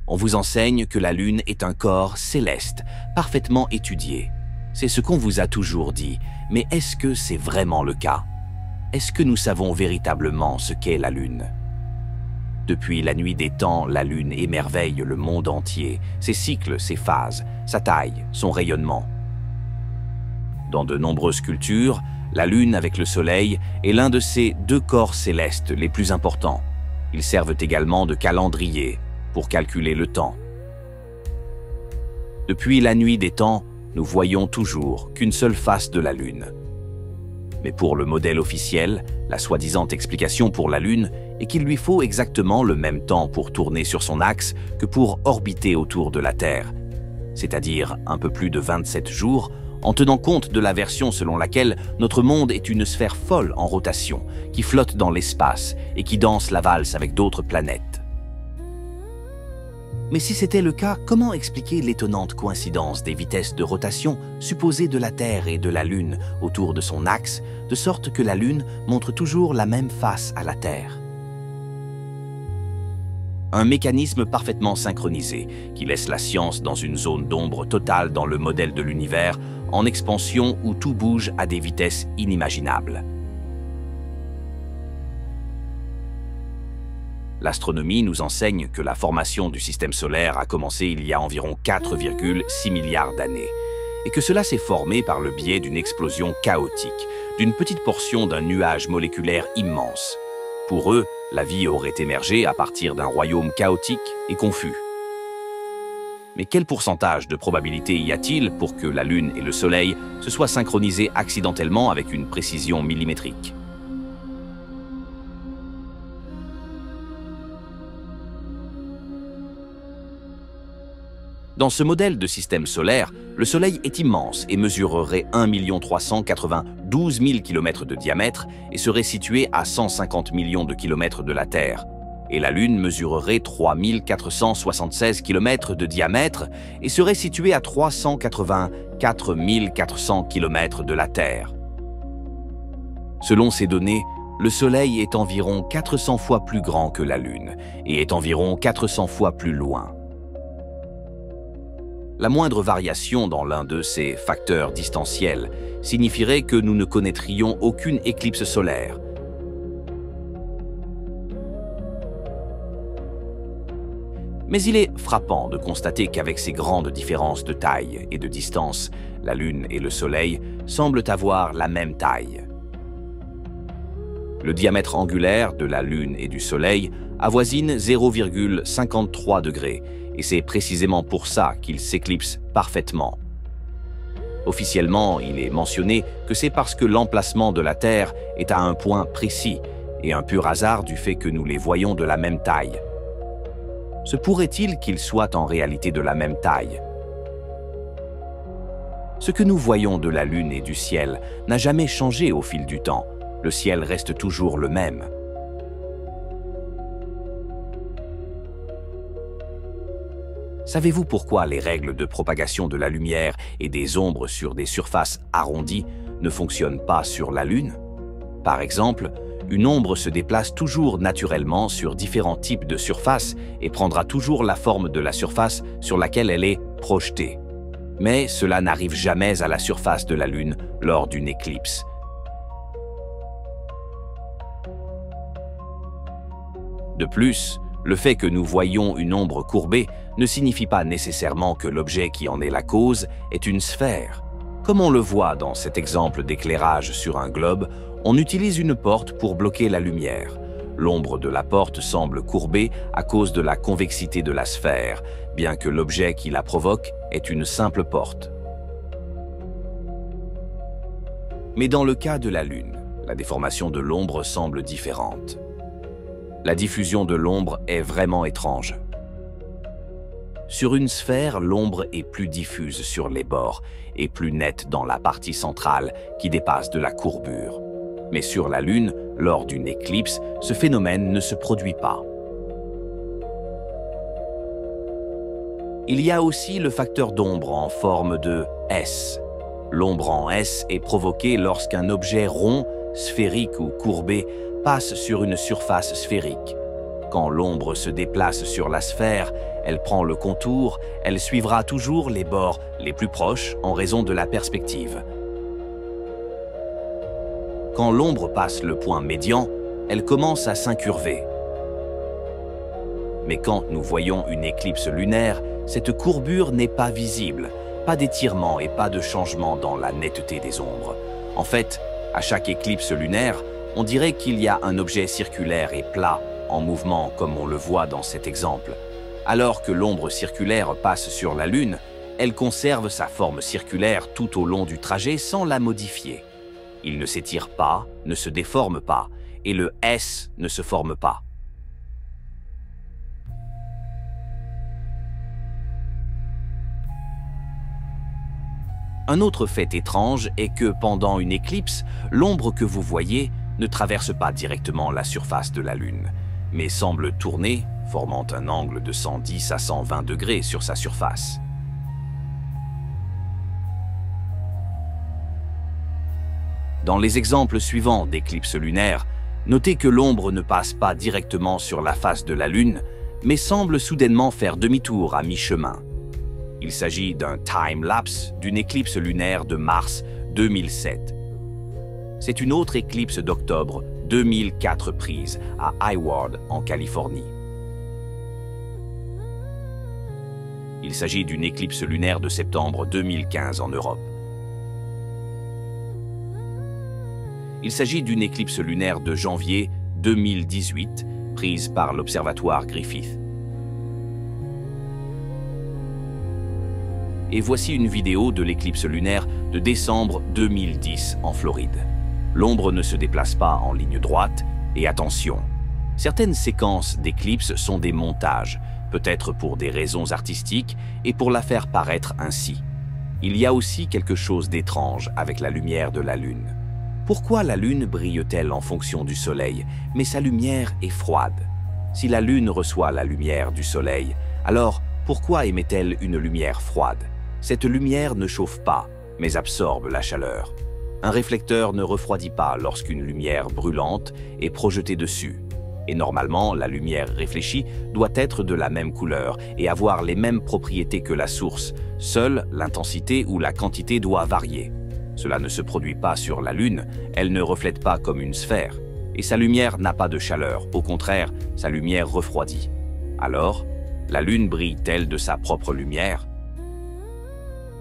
On vous enseigne que la Lune est un corps céleste, parfaitement étudié. C'est ce qu'on vous a toujours dit, mais est-ce que c'est vraiment le cas? Est-ce que nous savons véritablement ce qu'est la Lune? Depuis la nuit des temps, la Lune émerveille le monde entier, ses cycles, ses phases, sa taille, son rayonnement. Dans de nombreuses cultures, la Lune avec le Soleil est l'un de ces deux corps célestes les plus importants. Ils servent également de calendrier pour calculer le temps. Depuis la nuit des temps, nous voyons toujours qu'une seule face de la Lune. Mais pour le modèle officiel, la soi-disant explication pour la Lune est qu'il lui faut exactement le même temps pour tourner sur son axe que pour orbiter autour de la Terre, c'est-à-dire un peu plus de 27 jours, en tenant compte de la version selon laquelle notre monde est une sphère folle en rotation, qui flotte dans l'espace et qui danse la valse avec d'autres planètes. Mais si c'était le cas, comment expliquer l'étonnante coïncidence des vitesses de rotation supposées de la Terre et de la Lune autour de son axe, de sorte que la Lune montre toujours la même face à la Terre? Un mécanisme parfaitement synchronisé qui laisse la science dans une zone d'ombre totale dans le modèle de l'univers, en expansion où tout bouge à des vitesses inimaginables. L'astronomie nous enseigne que la formation du système solaire a commencé il y a environ 4,6 milliards d'années, et que cela s'est formé par le biais d'une explosion chaotique, d'une petite portion d'un nuage moléculaire immense. Pour eux, la vie aurait émergé à partir d'un royaume chaotique et confus. Mais quel pourcentage de probabilité y a-t-il pour que la Lune et le Soleil se soient synchronisés accidentellement avec une précision millimétrique? Dans ce modèle de système solaire, le Soleil est immense et mesurerait 1 392 000 km de diamètre et serait situé à 150 millions de kilomètres de la Terre. Et la Lune mesurerait 3 476 km de diamètre et serait située à 384 400 km de la Terre. Selon ces données, le Soleil est environ 400 fois plus grand que la Lune et est environ 400 fois plus loin. La moindre variation dans l'un de ces facteurs distanciels signifierait que nous ne connaîtrions aucune éclipse solaire. Mais il est frappant de constater qu'avec ces grandes différences de taille et de distance, la Lune et le Soleil semblent avoir la même taille. Le diamètre angulaire de la Lune et du Soleil avoisine 0,53 degrés, et c'est précisément pour ça qu'ils s'éclipsent parfaitement. Officiellement, il est mentionné que c'est parce que l'emplacement de la Terre est à un point précis, et un pur hasard du fait que nous les voyons de la même taille. Se pourrait-il qu'ils soient en réalité de la même taille? Ce que nous voyons de la Lune et du ciel n'a jamais changé au fil du temps. Le ciel reste toujours le même. Savez-vous pourquoi les règles de propagation de la lumière et des ombres sur des surfaces arrondies ne fonctionnent pas sur la Lune? Par exemple, une ombre se déplace toujours naturellement sur différents types de surfaces et prendra toujours la forme de la surface sur laquelle elle est projetée. Mais cela n'arrive jamais à la surface de la Lune lors d'une éclipse. De plus, le fait que nous voyons une ombre courbée ne signifie pas nécessairement que l'objet qui en est la cause est une sphère. Comme on le voit dans cet exemple d'éclairage sur un globe, on utilise une porte pour bloquer la lumière. L'ombre de la porte semble courbée à cause de la convexité de la sphère, bien que l'objet qui la provoque est une simple porte. Mais dans le cas de la Lune, la déformation de l'ombre semble différente. La diffusion de l'ombre est vraiment étrange. Sur une sphère, l'ombre est plus diffuse sur les bords et plus nette dans la partie centrale qui dépasse de la courbure. Mais sur la Lune, lors d'une éclipse, ce phénomène ne se produit pas. Il y a aussi le facteur d'ombre en forme de S. L'ombre en S est provoquée lorsqu'un objet rond, sphérique ou courbé passe sur une surface sphérique. Quand l'ombre se déplace sur la sphère, elle prend le contour, elle suivra toujours les bords les plus proches en raison de la perspective. Quand l'ombre passe le point médian, elle commence à s'incurver. Mais quand nous voyons une éclipse lunaire, cette courbure n'est pas visible, pas d'étirement et pas de changement dans la netteté des ombres. En fait, à chaque éclipse lunaire, on dirait qu'il y a un objet circulaire et plat en mouvement comme on le voit dans cet exemple. Alors que l'ombre circulaire passe sur la Lune, elle conserve sa forme circulaire tout au long du trajet sans la modifier. Il ne s'étire pas, ne se déforme pas, et le S ne se forme pas. Un autre fait étrange est que pendant une éclipse, l'ombre que vous voyez ne traverse pas directement la surface de la Lune, mais semble tourner, formant un angle de 110 à 120 degrés sur sa surface. Dans les exemples suivants d'éclipses lunaires, notez que l'ombre ne passe pas directement sur la face de la Lune, mais semble soudainement faire demi-tour à mi-chemin. Il s'agit d'un time-lapse d'une éclipse lunaire de mars 2007. C'est une autre éclipse d'octobre 2004 prise à Hayward, en Californie. Il s'agit d'une éclipse lunaire de septembre 2015 en Europe. Il s'agit d'une éclipse lunaire de janvier 2018 prise par l'observatoire Griffith. Et voici une vidéo de l'éclipse lunaire de décembre 2010 en Floride. L'ombre ne se déplace pas en ligne droite, et attention, certaines séquences d'éclipses sont des montages, peut-être pour des raisons artistiques et pour la faire paraître ainsi. Il y a aussi quelque chose d'étrange avec la lumière de la Lune. Pourquoi la Lune brille-t-elle en fonction du Soleil, mais sa lumière est froide? Si la Lune reçoit la lumière du Soleil, alors pourquoi émet-elle une lumière froide? Cette lumière ne chauffe pas, mais absorbe la chaleur. Un réflecteur ne refroidit pas lorsqu'une lumière brûlante est projetée dessus. Et normalement, la lumière réfléchie doit être de la même couleur et avoir les mêmes propriétés que la source. Seule l'intensité ou la quantité doit varier. Cela ne se produit pas sur la Lune, elle ne reflète pas comme une sphère. Et sa lumière n'a pas de chaleur, au contraire, sa lumière refroidit. Alors, la Lune brille-t-elle de sa propre lumière?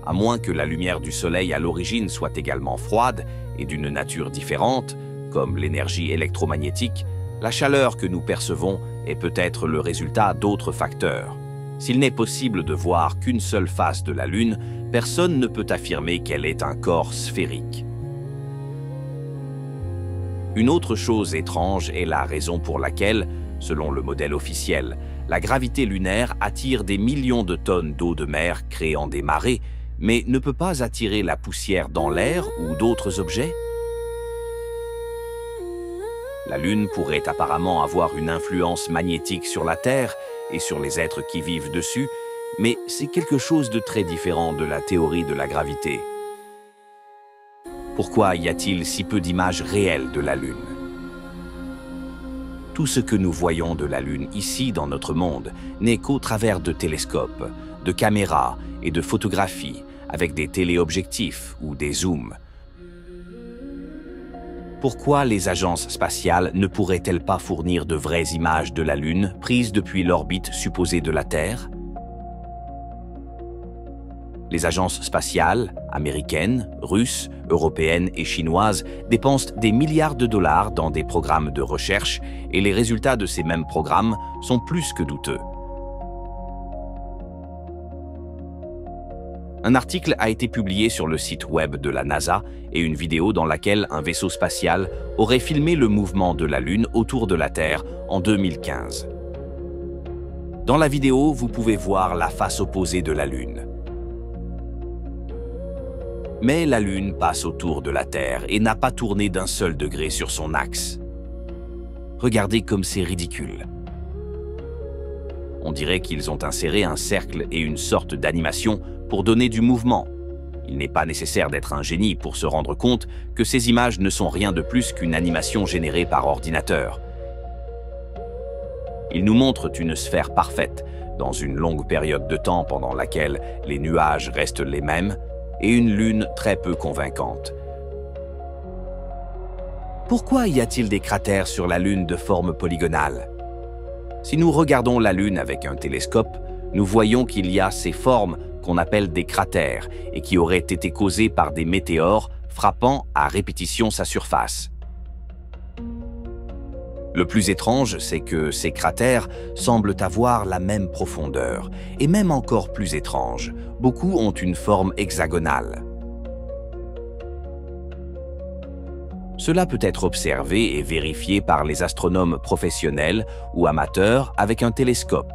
À moins que la lumière du Soleil à l'origine soit également froide et d'une nature différente, comme l'énergie électromagnétique, la chaleur que nous percevons est peut-être le résultat d'autres facteurs. S'il n'est possible de voir qu'une seule face de la Lune, personne ne peut affirmer qu'elle est un corps sphérique. Une autre chose étrange est la raison pour laquelle, selon le modèle officiel, la gravité lunaire attire des millions de tonnes d'eau de mer créant des marées, mais ne peut pas attirer la poussière dans l'air ou d'autres objets? La Lune pourrait apparemment avoir une influence magnétique sur la Terre et sur les êtres qui vivent dessus, mais c'est quelque chose de très différent de la théorie de la gravité. Pourquoi y a-t-il si peu d'images réelles de la Lune? Tout ce que nous voyons de la Lune ici dans notre monde n'est qu'au travers de télescopes, de caméras et de photographies avec des téléobjectifs ou des zooms. Pourquoi les agences spatiales ne pourraient-elles pas fournir de vraies images de la Lune prises depuis l'orbite supposée de la Terre? Les agences spatiales, américaines, russes, européennes et chinoises, dépensent des milliards de dollars dans des programmes de recherche et les résultats de ces mêmes programmes sont plus que douteux. Un article a été publié sur le site web de la NASA et une vidéo dans laquelle un vaisseau spatial aurait filmé le mouvement de la Lune autour de la Terre en 2015. Dans la vidéo, vous pouvez voir la face opposée de la Lune. Mais la Lune passe autour de la Terre et n'a pas tourné d'un seul degré sur son axe. Regardez comme c'est ridicule. On dirait qu'ils ont inséré un cercle et une sorte d'animation pour donner du mouvement. Il n'est pas nécessaire d'être un génie pour se rendre compte que ces images ne sont rien de plus qu'une animation générée par ordinateur. Ils nous montrent une sphère parfaite, dans une longue période de temps pendant laquelle les nuages restent les mêmes, et une lune très peu convaincante. Pourquoi y a-t-il des cratères sur la Lune de forme polygonale? Si nous regardons la Lune avec un télescope, nous voyons qu'il y a ces formes qu'on appelle des cratères et qui auraient été causés par des météores frappant à répétition sa surface. Le plus étrange, c'est que ces cratères semblent avoir la même profondeur, et même encore plus étrange, beaucoup ont une forme hexagonale. Cela peut être observé et vérifié par les astronomes professionnels ou amateurs avec un télescope.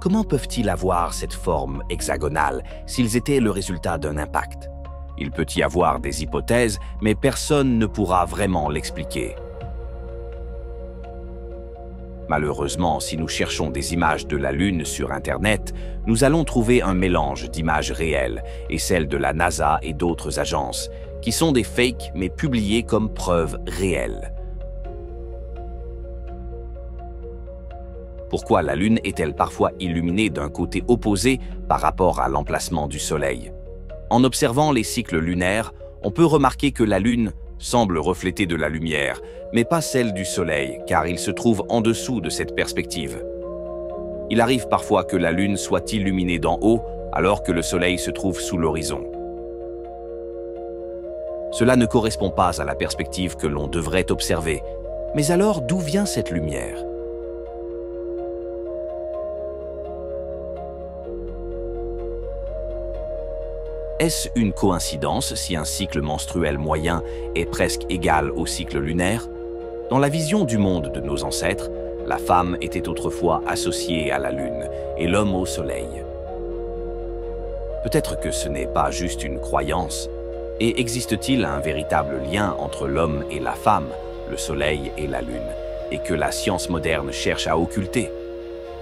Comment peuvent-ils avoir cette forme hexagonale s'ils étaient le résultat d'un impact? Il peut y avoir des hypothèses, mais personne ne pourra vraiment l'expliquer. Malheureusement, si nous cherchons des images de la Lune sur Internet, nous allons trouver un mélange d'images réelles et celles de la NASA et d'autres agences, qui sont des fakes mais publiées comme preuves réelles. Pourquoi la Lune est-elle parfois illuminée d'un côté opposé par rapport à l'emplacement du Soleil? En observant les cycles lunaires, on peut remarquer que la Lune semble refléter de la lumière, mais pas celle du Soleil, car il se trouve en dessous de cette perspective. Il arrive parfois que la Lune soit illuminée d'en haut, alors que le Soleil se trouve sous l'horizon. Cela ne correspond pas à la perspective que l'on devrait observer. Mais alors, d'où vient cette lumière? Est-ce une coïncidence si un cycle menstruel moyen est presque égal au cycle lunaire? Dans la vision du monde de nos ancêtres, la femme était autrefois associée à la Lune et l'homme au Soleil. Peut-être que ce n'est pas juste une croyance. Et existe-t-il un véritable lien entre l'homme et la femme, le Soleil et la Lune, et que la science moderne cherche à occulter?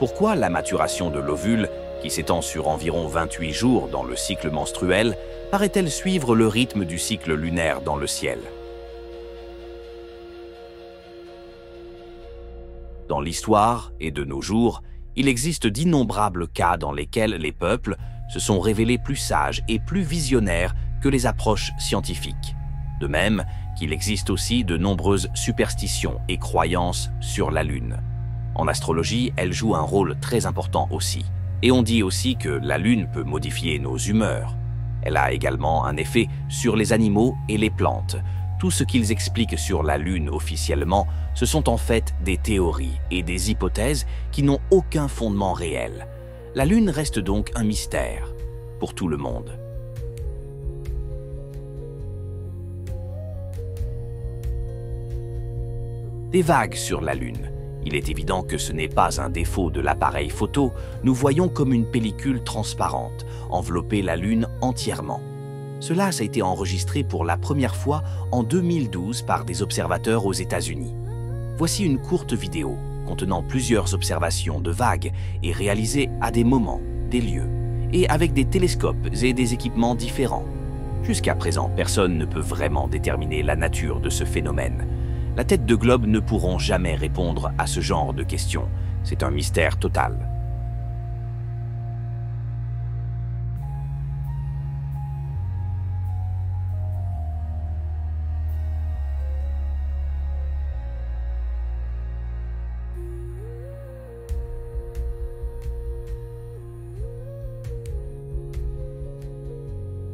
Pourquoi la maturation de l'ovule, qui s'étend sur environ 28 jours dans le cycle menstruel, paraît-elle suivre le rythme du cycle lunaire dans le ciel? Dans l'histoire et de nos jours, il existe d'innombrables cas dans lesquels les peuples se sont révélés plus sages et plus visionnaires que les approches scientifiques. De même qu'il existe aussi de nombreuses superstitions et croyances sur la Lune. En astrologie, elle joue un rôle très important aussi. Et on dit aussi que la Lune peut modifier nos humeurs. Elle a également un effet sur les animaux et les plantes. Tout ce qu'ils expliquent sur la Lune officiellement, ce sont en fait des théories et des hypothèses qui n'ont aucun fondement réel. La Lune reste donc un mystère pour tout le monde. Des vagues sur la Lune. Il est évident que ce n'est pas un défaut de l'appareil photo, nous voyons comme une pellicule transparente envelopper la Lune entièrement. Cela a été enregistré pour la première fois en 2012 par des observateurs aux États-Unis. Voici une courte vidéo contenant plusieurs observations de vagues et réalisées à des moments, des lieux, et avec des télescopes et des équipements différents. Jusqu'à présent, personne ne peut vraiment déterminer la nature de ce phénomène. La tête de globe ne pourront jamais répondre à ce genre de questions. C'est un mystère total.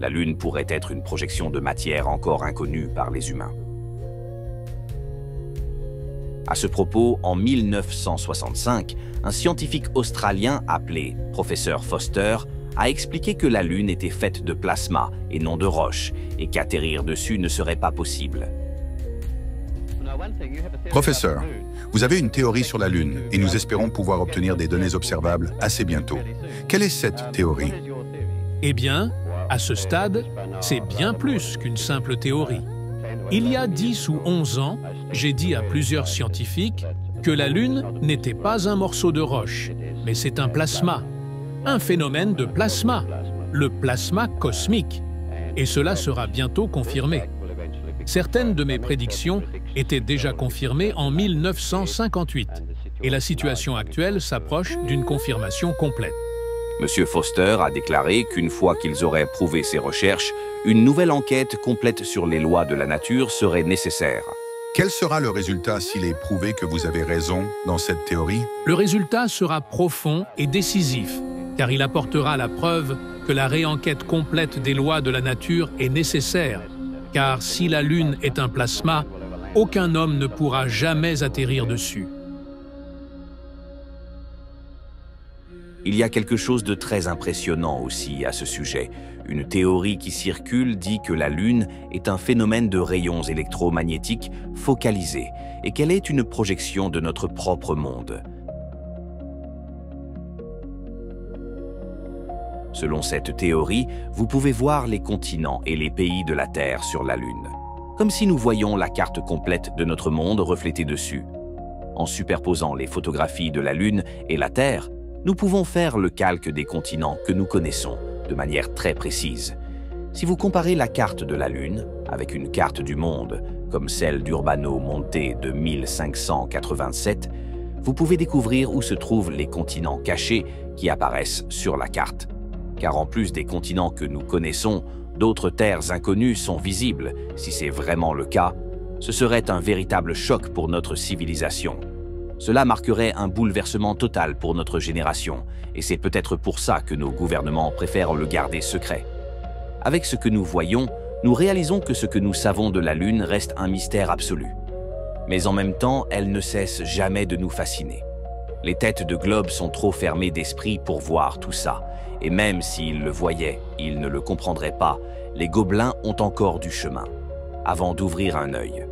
La Lune pourrait être une projection de matière encore inconnue par les humains. À ce propos, en 1965, un scientifique australien appelé Professeur Foster a expliqué que la Lune était faite de plasma et non de roches et qu'atterrir dessus ne serait pas possible. Professeur, vous avez une théorie sur la Lune et nous espérons pouvoir obtenir des données observables assez bientôt. Quelle est cette théorie? Eh bien, à ce stade, c'est bien plus qu'une simple théorie. Il y a 10 ou 11 ans, j'ai dit à plusieurs scientifiques que la Lune n'était pas un morceau de roche, mais c'est un plasma, un phénomène de plasma, le plasma cosmique. Et cela sera bientôt confirmé. Certaines de mes prédictions étaient déjà confirmées en 1958. et la situation actuelle s'approche d'une confirmation complète. M. Foster a déclaré qu'une fois qu'ils auraient prouvé ces recherches, une nouvelle enquête complète sur les lois de la nature serait nécessaire. Quel sera le résultat s'il est prouvé que vous avez raison dans cette théorie? Le résultat sera profond et décisif, car il apportera la preuve que la réenquête complète des lois de la nature est nécessaire, car si la Lune est un plasma, aucun homme ne pourra jamais atterrir dessus. Il y a quelque chose de très impressionnant aussi à ce sujet. Une théorie qui circule dit que la Lune est un phénomène de rayons électromagnétiques focalisés et qu'elle est une projection de notre propre monde. Selon cette théorie, vous pouvez voir les continents et les pays de la Terre sur la Lune, comme si nous voyions la carte complète de notre monde reflétée dessus. En superposant les photographies de la Lune et la Terre, nous pouvons faire le calque des continents que nous connaissons de manière très précise. Si vous comparez la carte de la Lune avec une carte du monde, comme celle d'Urbano Monte de 1587, vous pouvez découvrir où se trouvent les continents cachés qui apparaissent sur la carte. Car en plus des continents que nous connaissons, d'autres terres inconnues sont visibles. Si c'est vraiment le cas, ce serait un véritable choc pour notre civilisation. Cela marquerait un bouleversement total pour notre génération, et c'est peut-être pour ça que nos gouvernements préfèrent le garder secret. Avec ce que nous voyons, nous réalisons que ce que nous savons de la Lune reste un mystère absolu. Mais en même temps, elle ne cesse jamais de nous fasciner. Les têtes de globe sont trop fermées d'esprit pour voir tout ça, et même s'ils le voyaient, ils ne le comprendraient pas. Les gobelins ont encore du chemin, avant d'ouvrir un œil.